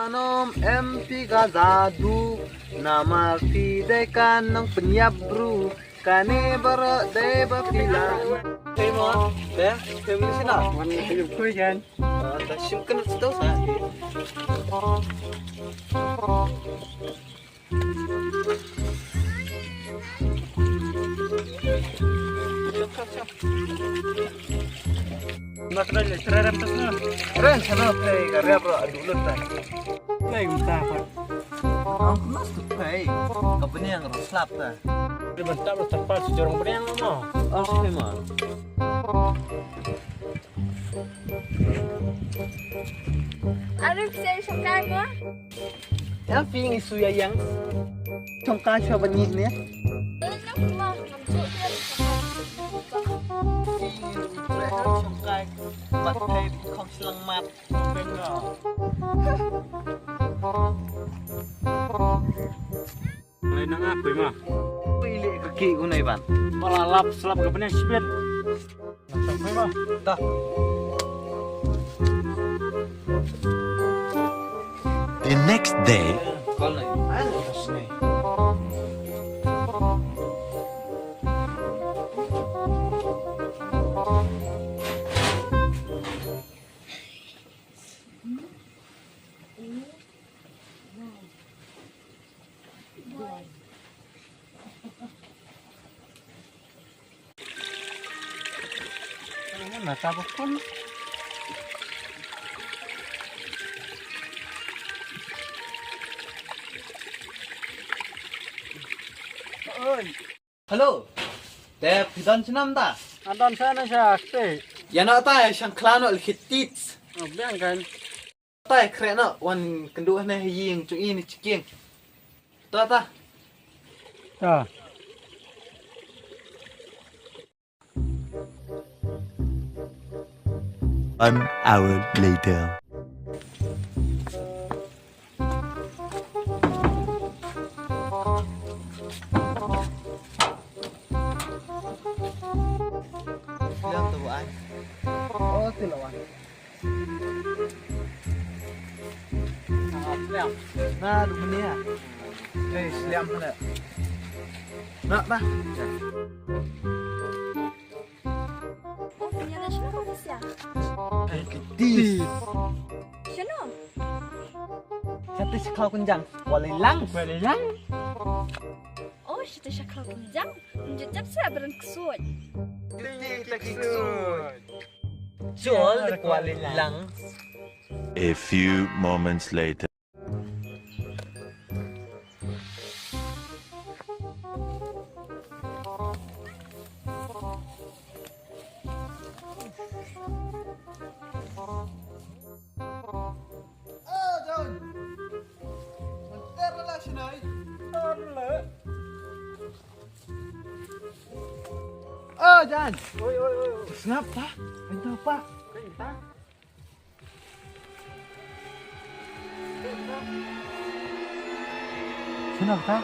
Manom MP gazadu nama fidekan ng penyabru kane bara deba pila. Hey mo, be, family sila. Mana hidup ko yan. Tasim kan daw sa. Matral, teraram tas na. Keren sana play karya bro adulur ta. Play unta pa. Ang mas tu play. Kapani yang roslap ta. Di bentar lo terpal si jorong beriang mo. Oh, sih mah. Arif saya suka mo. Yang ping isu ya yang congka coba ni ni. Enak mah, maksudnya. Congka mat thai không silang mat. Lain nang apa mah? Pilih kaki ku nai ban. Malah lap selap ke benih sibet. Sampai mah. Dah. The next day, Kalau nai, ano tas nai. Nah, tapos pun. Hello. Dep hidan sinam ta. Adon sana siya, stay. Yana ta yang klano alhitit. Oh, biang kan. Ta krena wan kendu na ying chu ini chiking. Ta ta. Ah. 1 hour later. Silang tu an. Oh, silawan. Biang. Nah, du ni ah. Silam mana? Nak bah. Oh, punya nasional office ya? Dis. Sino? Satu sekau kenjang. Walilang. Balik lang. Oh, siya siya kalkunjang. Menjejak saya beren kesuot. Jual dek walilang. A few moments later. Oh, John. Bentar lah sinai. Oh, John. Oi, oi, oi. Kenapa? Kenapa? Kenapa? Kenapa?